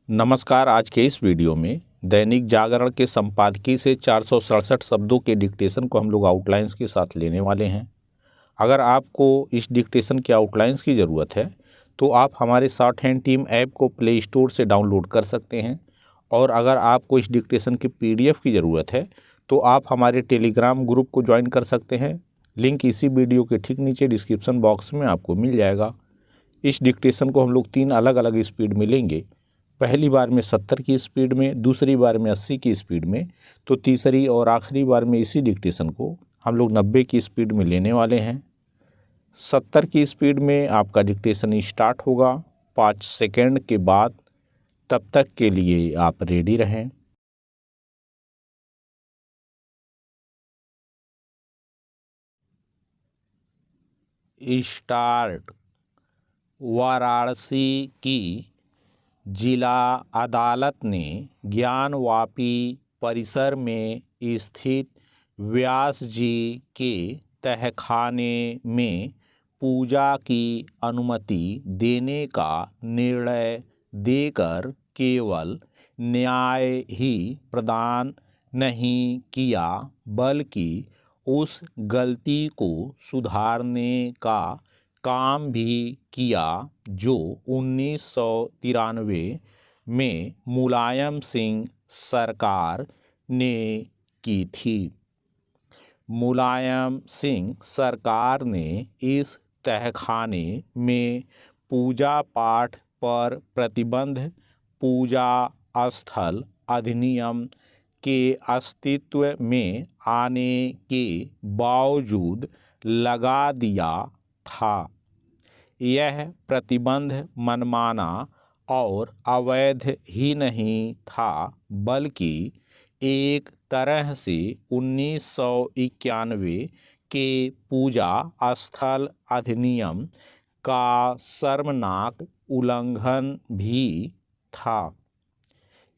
नमस्कार। आज के इस वीडियो में दैनिक जागरण के संपादकीय से 467 शब्दों के डिक्टेशन को हम लोग आउटलाइंस के साथ लेने वाले हैं। अगर आपको इस डिक्टेशन के आउटलाइंस की ज़रूरत है तो आप हमारे शॉर्ट हैंड टीम ऐप को प्ले स्टोर से डाउनलोड कर सकते हैं, और अगर आपको इस डिक्टेशन की PDF की ज़रूरत है तो आप हमारे टेलीग्राम ग्रुप को ज्वाइन कर सकते हैं। लिंक इसी वीडियो के ठीक नीचे डिस्क्रिप्शन बॉक्स में आपको मिल जाएगा। इस डिक्टेशन को हम लोग 3 अलग अलग स्पीड में लेंगे। पहली बार में 70 की स्पीड में, दूसरी बार में 80 की स्पीड में, तो तीसरी और आखिरी बार में इसी डिक्टेशन को हम लोग 90 की स्पीड में लेने वाले हैं। 70 की स्पीड में आपका डिक्टेशन स्टार्ट होगा 5 सेकेंड के बाद। तब तक के लिए आप रेडी रहें। स्टार्ट। वाराणसी की जिला अदालत ने ज्ञानवापी परिसर में स्थित व्यास जी के तहखाने में पूजा की अनुमति देने का निर्णय देकर केवल न्याय ही प्रदान नहीं किया, बल्कि उस गलती को सुधारने का काम भी किया जो 1993 में मुलायम सिंह सरकार ने की थी। मुलायम सिंह सरकार ने इस तहखाने में पूजा पाठ पर प्रतिबंध पूजा स्थल अधिनियम के अस्तित्व में आने के बावजूद लगा दिया था। यह प्रतिबंध मनमाना और अवैध ही नहीं था, बल्कि एक तरह से 1991 के पूजा स्थल अधिनियम का शर्मनाक उल्लंघन भी था।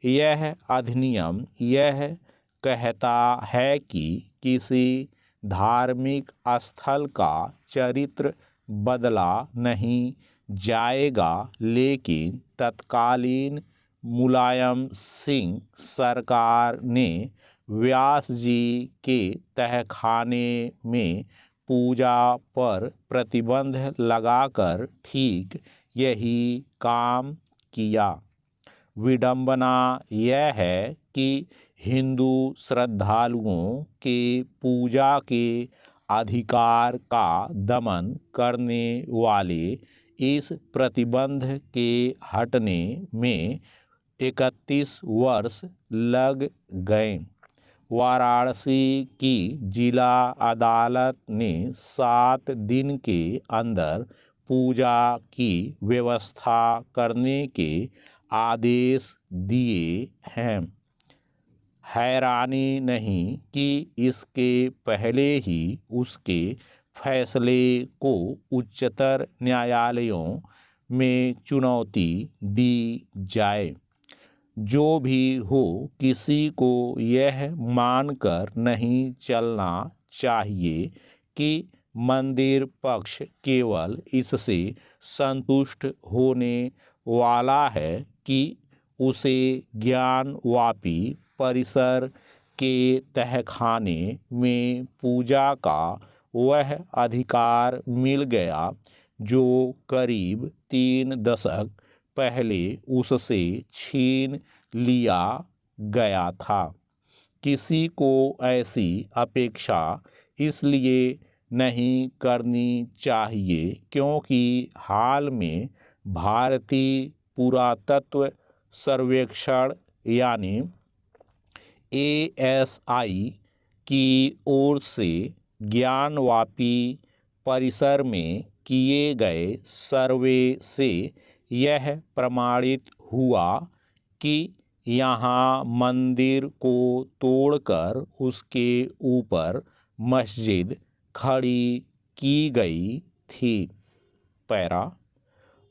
यह अधिनियम यह कहता है कि किसी धार्मिक स्थल का चरित्र बदला नहीं जाएगा, लेकिन तत्कालीन मुलायम सिंह सरकार ने व्यास जी के तहखाने में पूजा पर प्रतिबंध लगाकर ठीक यही काम किया। विडंबना यह है कि हिंदू श्रद्धालुओं के पूजा के अधिकार का दमन करने वाले इस प्रतिबंध के हटने में 31 वर्ष लग गए। वाराणसी की जिला अदालत ने 7 दिन के अंदर पूजा की व्यवस्था करने के आदेश दिए हैं। हैरानी नहीं कि इसके पहले ही उसके फैसले को उच्चतर न्यायालयों में चुनौती दी जाए। जो भी हो, किसी को यह मानकर नहीं चलना चाहिए कि मंदिर पक्ष केवल इससे संतुष्ट होने वाला है कि उसे ज्ञानवापी परिसर के तहखाने में पूजा का वह अधिकार मिल गया जो करीब 3 दशक पहले उससे छीन लिया गया था। किसी को ऐसी अपेक्षा इसलिए नहीं करनी चाहिए क्योंकि हाल में भारतीय पुरातत्व सर्वेक्षण यानी ASI की ओर से ज्ञानवापी परिसर में किए गए सर्वे से यह प्रमाणित हुआ कि यहाँ मंदिर को तोड़कर उसके ऊपर मस्जिद खड़ी की गई थी। पैरा।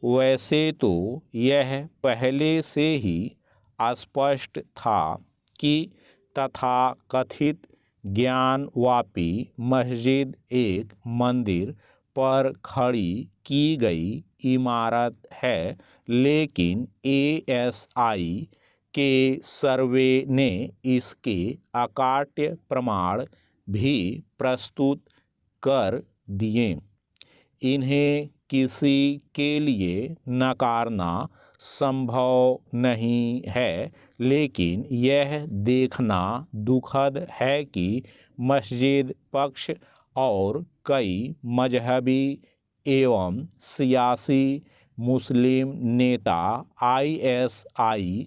वैसे तो यह पहले से ही स्पष्ट था कि तथाकथित ज्ञानवापी मस्जिद एक मंदिर पर खड़ी की गई इमारत है, लेकिन ASI के सर्वे ने इसके अकाट्य प्रमाण भी प्रस्तुत कर दिए। इन्हें किसी के लिए नकारना संभव नहीं है, लेकिन यह देखना दुखद है कि मस्जिद पक्ष और कई मजहबी एवं सियासी मुस्लिम नेता ISI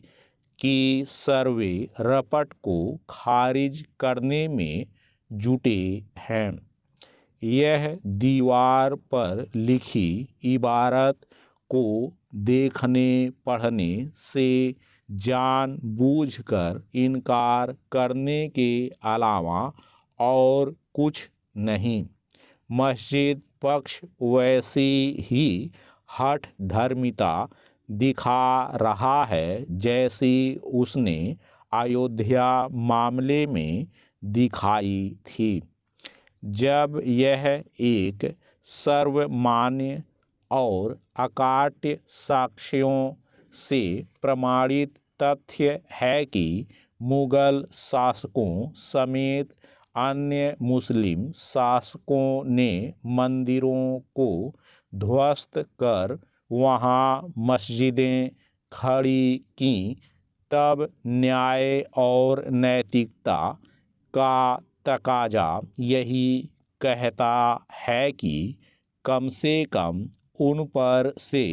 की सर्वे रिपोर्ट को खारिज करने में जुटे हैं। यह दीवार पर लिखी इबारत को देखने पढ़ने से जानबूझकर इनकार करने के अलावा और कुछ नहीं। मस्जिद पक्ष वैसी ही हठ धर्मिता दिखा रहा है जैसी उसने अयोध्या मामले में दिखाई थी, जब यह एक सर्वमान्य और अकाट्य साक्ष्यों से प्रमाणित तथ्य है कि मुगल शासकों समेत अन्य मुस्लिम शासकों ने मंदिरों को ध्वस्त कर वहां मस्जिदें खड़ी कीं, तब न्याय और नैतिकता का तकाजा यही कहता है कि कम से कम उन पर से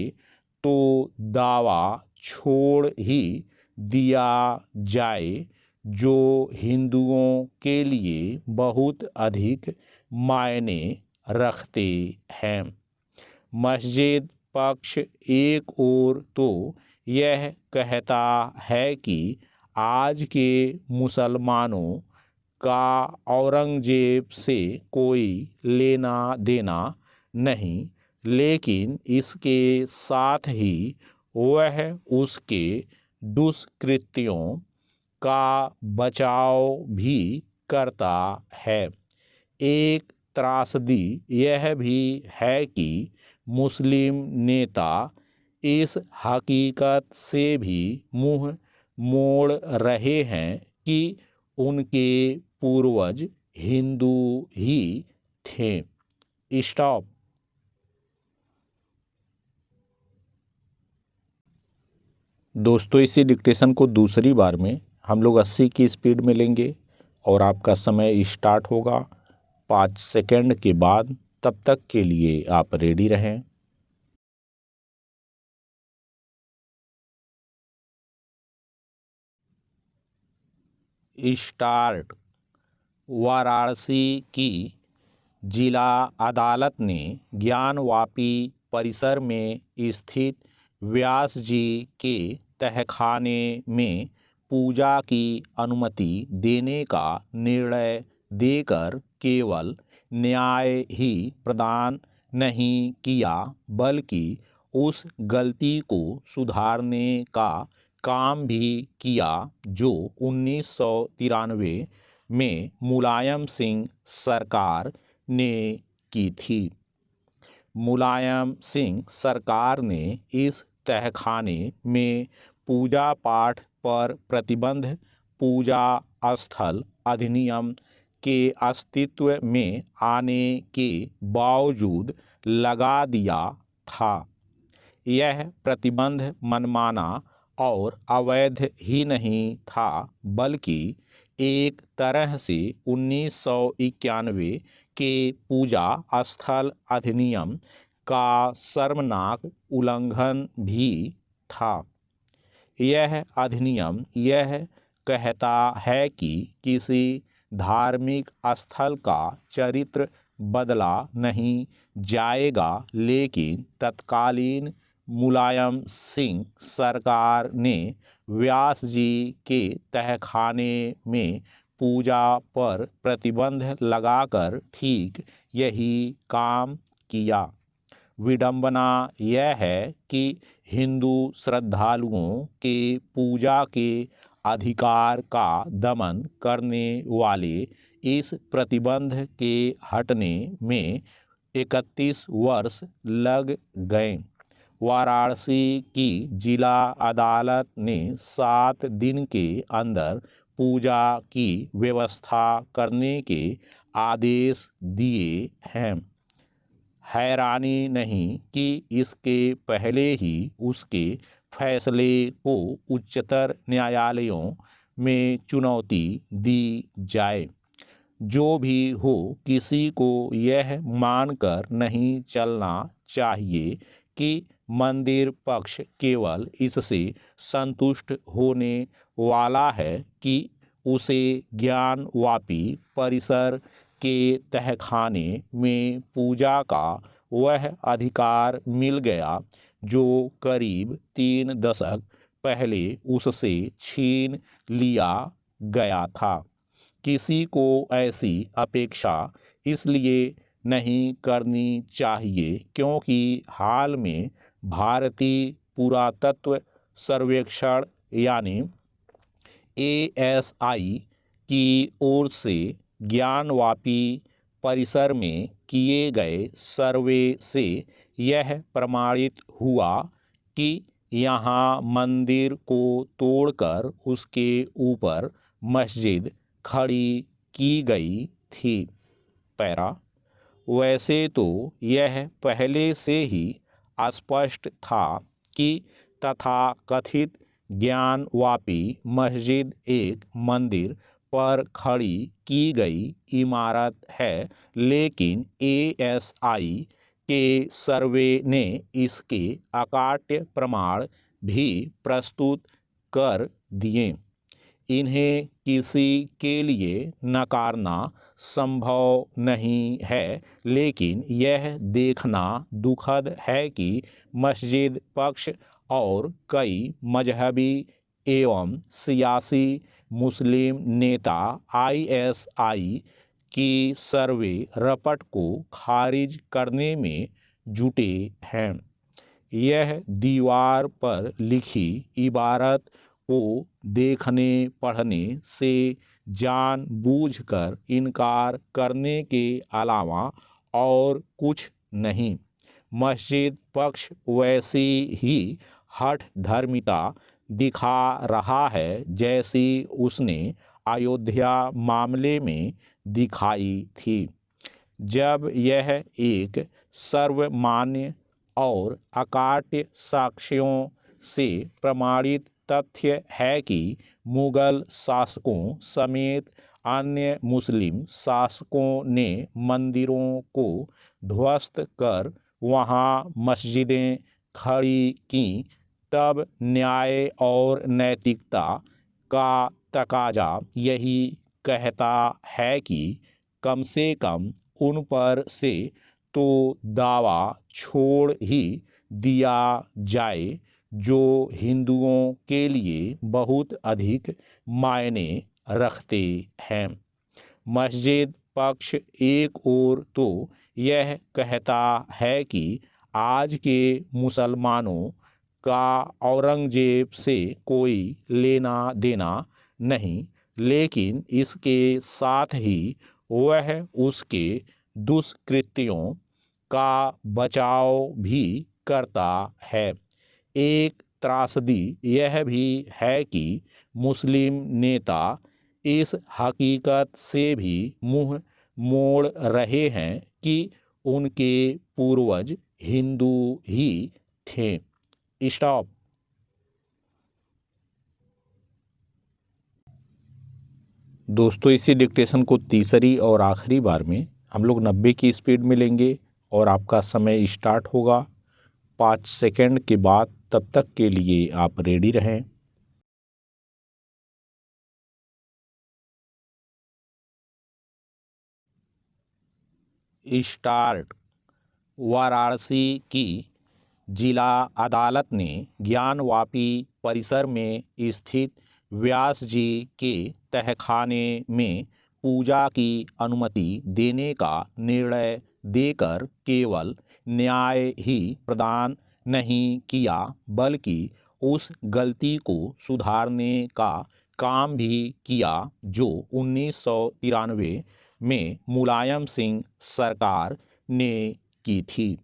तो दावा छोड़ ही दिया जाए जो हिंदुओं के लिए बहुत अधिक मायने रखते हैं। मस्जिद पक्ष एक ओर तो यह कहता है कि आज के मुसलमानों का औरंगजेब से कोई लेना देना नहीं, लेकिन इसके साथ ही वह उसके दुष्कृत्यों का बचाव भी करता है। एक त्रासदी यह भी है कि मुस्लिम नेता इस हकीकत से भी मुंह मोड़ रहे हैं कि उनके पूर्वज हिंदू ही थे। स्टॉप। दोस्तों, इसी डिक्टेशन को दूसरी बार में हम लोग 80 की स्पीड में लेंगे और आपका समय स्टार्ट होगा 5 सेकंड के बाद। तब तक के लिए आप रेडी रहें। स्टार्ट। वाराणसी की जिला अदालत ने ज्ञानवापी परिसर में स्थित व्यास जी के तहखाने में पूजा की अनुमति देने का निर्णय देकर केवल न्याय ही प्रदान नहीं किया, बल्कि उस गलती को सुधारने का काम भी किया जो 1993 में मुलायम सिंह सरकार ने की थी। मुलायम सिंह सरकार ने इस तहखाने में पूजा पाठ पर प्रतिबंध पूजा स्थल अधिनियम के अस्तित्व में आने के बावजूद लगा दिया था। यह प्रतिबंध मनमाना और अवैध ही नहीं था, बल्कि एक तरह से 1991 के पूजा स्थल अधिनियम का शर्मनाक उल्लंघन भी था। यह अधिनियम यह कहता है कि किसी धार्मिक स्थल का चरित्र बदला नहीं जाएगा, लेकिन तत्कालीन मुलायम सिंह सरकार ने व्यास जी के तहखाने में पूजा पर प्रतिबंध लगाकर ठीक यही काम किया। विडंबना यह है कि हिंदू श्रद्धालुओं के पूजा के अधिकार का दमन करने वाले इस प्रतिबंध के हटने में 31 वर्ष लग गए। वाराणसी की जिला अदालत ने 7 दिन के अंदर पूजा की व्यवस्था करने के आदेश दिए हैं। हैरानी नहीं कि इसके पहले ही उसके फैसले को उच्चतर न्यायालयों में चुनौती दी जाए। जो भी हो, किसी को यह मानकर नहीं चलना चाहिए कि मंदिर पक्ष केवल इससे संतुष्ट होने वाला है कि उसे ज्ञानवापी परिसर के तहखाने में पूजा का वह अधिकार मिल गया जो करीब 3 दशक पहले उससे छीन लिया गया था। किसी को ऐसी अपेक्षा इसलिए नहीं करनी चाहिए क्योंकि हाल में भारतीय पुरातत्व सर्वेक्षण यानी ASI की ओर से ज्ञानवापी परिसर में किए गए सर्वे से यह प्रमाणित हुआ कि यहाँ मंदिर को तोड़कर उसके ऊपर मस्जिद खड़ी की गई थी। पैरा, वैसे तो यह पहले से ही स्पष्ट था कि तथाकथित ज्ञानवापी मस्जिद एक मंदिर पर खड़ी की गई इमारत है, लेकिन ASI के सर्वे ने इसके अकाट्य प्रमाण भी प्रस्तुत कर दिए। इन्हें किसी के लिए नकारना संभव नहीं है, लेकिन यह देखना दुखद है कि मस्जिद पक्ष और कई मजहबी एवं सियासी मुस्लिम नेता ISI की सर्वे रपट को खारिज करने में जुटे हैं। यह दीवार पर लिखी इबारत को देखने पढ़ने से जानबूझकर इनकार करने के अलावा और कुछ नहीं। मस्जिद पक्ष वैसी ही हठ धर्मिता दिखा रहा है जैसी उसने अयोध्या मामले में दिखाई थी, जब यह एक सर्वमान्य और अकाट्य साक्ष्यों से प्रमाणित तथ्य है कि मुगल शासकों समेत अन्य मुस्लिम शासकों ने मंदिरों को ध्वस्त कर वहां मस्जिदें खड़ी कीं, तब न्याय और नैतिकता का तकाजा यही कहता है कि कम से कम उन पर से तो दावा छोड़ ही दिया जाए जो हिंदुओं के लिए बहुत अधिक मायने रखते हैं। मस्जिद पक्ष एक ओर तो यह कहता है कि आज के मुसलमानों का औरंगजेब से कोई लेना देना नहीं, लेकिन इसके साथ ही वह उसके दुष्कृत्यों का बचाव भी करता है। एक त्रासदी यह भी है कि मुस्लिम नेता इस हकीकत से भी मुंह मोड़ रहे हैं कि उनके पूर्वज हिंदू ही थे। स्टॉप। दोस्तों, इसी डिक्टेशन को तीसरी और आखिरी बार में हम लोग 90 की स्पीड में लेंगे और आपका समय स्टार्ट होगा 5 सेकंड के बाद। तब तक के लिए आप रेडी रहें। स्टार्ट। वाराणसी की जिला अदालत ने ज्ञानवापी परिसर में स्थित व्यास जी के तहखाने में पूजा की अनुमति देने का निर्णय देकर केवल न्याय ही प्रदान नहीं किया, बल्कि उस गलती को सुधारने का काम भी किया जो 1993 में मुलायम सिंह सरकार ने की थी।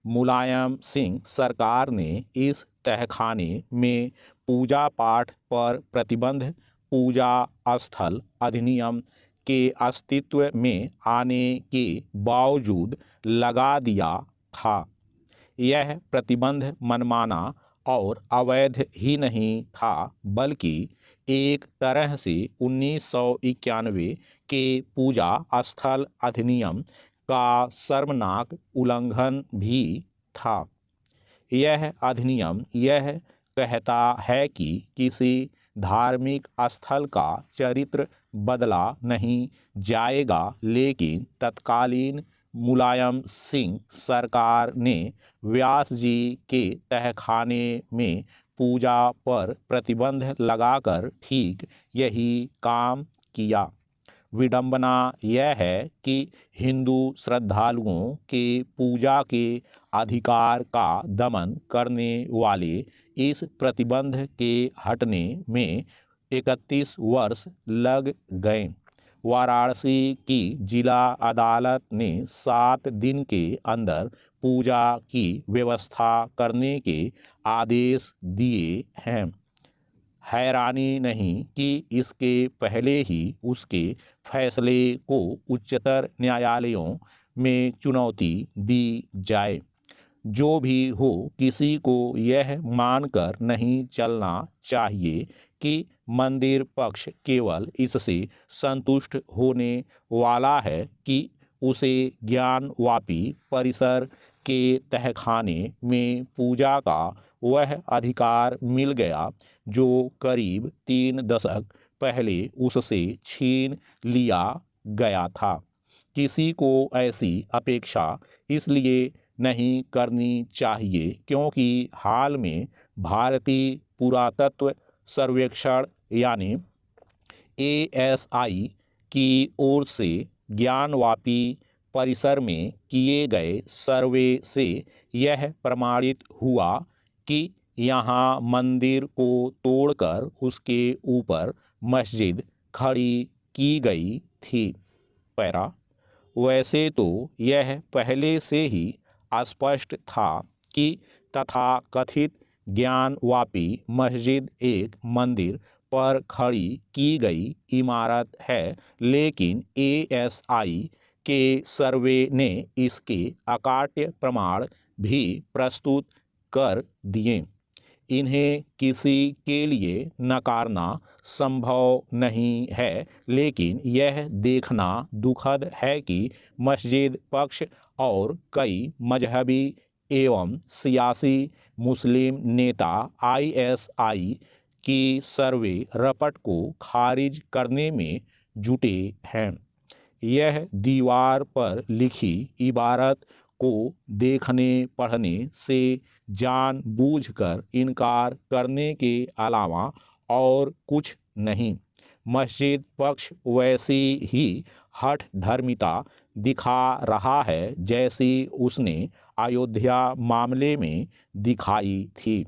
मुलायम सिंह सरकार ने इस तहखाने में पूजा पाठ पर प्रतिबंध पूजा स्थल अधिनियम के अस्तित्व में आने के बावजूद लगा दिया था। यह प्रतिबंध मनमाना और अवैध ही नहीं था, बल्कि एक तरह से 1991 के पूजा स्थल अधिनियम का शर्मनाक उल्लंघन भी था। यह अधिनियम यह कहता है कि किसी धार्मिक स्थल का चरित्र बदला नहीं जाएगा, लेकिन तत्कालीन मुलायम सिंह सरकार ने व्यास जी के तहखाने में पूजा पर प्रतिबंध लगाकर ठीक यही काम किया। विडंबना यह है कि हिंदू श्रद्धालुओं के पूजा के अधिकार का दमन करने वाले इस प्रतिबंध के हटने में 31 वर्ष लग गए। वाराणसी की जिला अदालत ने 7 दिन के अंदर पूजा की व्यवस्था करने के आदेश दिए हैं। हैरानी नहीं कि इसके पहले ही उसके फैसले को उच्चतर न्यायालयों में चुनौती दी जाए। जो भी हो, किसी को यह मानकर नहीं चलना चाहिए कि मंदिर पक्ष केवल इससे संतुष्ट होने वाला है कि उसे ज्ञानवापी परिसर के तहखाने में पूजा का वह अधिकार मिल गया जो करीब 3 दशक पहले उससे छीन लिया गया था। किसी को ऐसी अपेक्षा इसलिए नहीं करनी चाहिए क्योंकि हाल में भारतीय पुरातत्व सर्वेक्षण यानी ASI की ओर से ज्ञानवापी परिसर में किए गए सर्वे से यह प्रमाणित हुआ कि यहाँ मंदिर को तोड़कर उसके ऊपर मस्जिद खड़ी की गई थी। पैरा वैसे तो यह पहले से ही स्पष्ट था कि तथाकथित ज्ञानवापी मस्जिद एक मंदिर पर खड़ी की गई इमारत है, लेकिन ASI के सर्वे ने इसके अकाट्य प्रमाण भी प्रस्तुत कर दिए। इन्हें किसी के लिए नकारना संभव नहीं है, लेकिन यह देखना दुखद है कि मस्जिद पक्ष और कई मजहबी एवं सियासी मुस्लिम नेता ISI की सर्वे रपट को खारिज करने में जुटे हैं। यह दीवार पर लिखी इबारत को देखने पढ़ने से जानबूझकर इनकार करने के अलावा और कुछ नहीं। मस्जिद पक्ष वैसी ही हठ धर्मिता दिखा रहा है जैसी उसने अयोध्या मामले में दिखाई थी,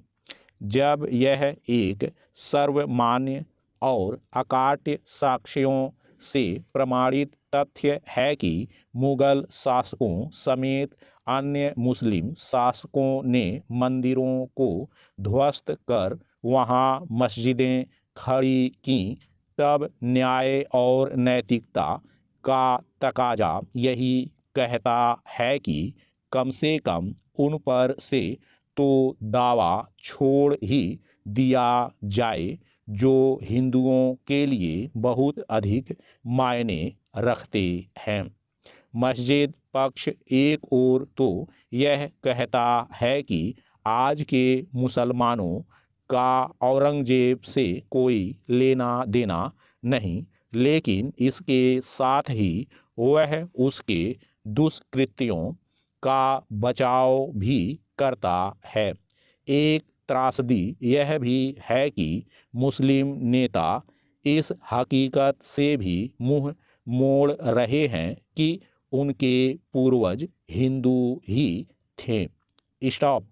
जब यह एक सर्वमान्य और अकाट्य साक्ष्यों से प्रमाणित तथ्य है कि मुगल शासकों समेत अन्य मुस्लिम शासकों ने मंदिरों को ध्वस्त कर वहां मस्जिदें खड़ी कीं, तब न्याय और नैतिकता का तकाजा यही कहता है कि कम से कम उन पर से तो दावा छोड़ ही दिया जाए जो हिंदुओं के लिए बहुत अधिक मायने रखते हैं। मस्जिद पक्ष एक ओर तो यह कहता है कि आज के मुसलमानों का औरंगजेब से कोई लेना देना नहीं, लेकिन इसके साथ ही वह उसके दुष्कृत्यों का बचाव भी करता है। एक त्रासदी यह भी है कि मुस्लिम नेता इस हकीकत से भी मुंह मोड़ रहे हैं कि उनके पूर्वज हिंदू ही थे। स्टॉप।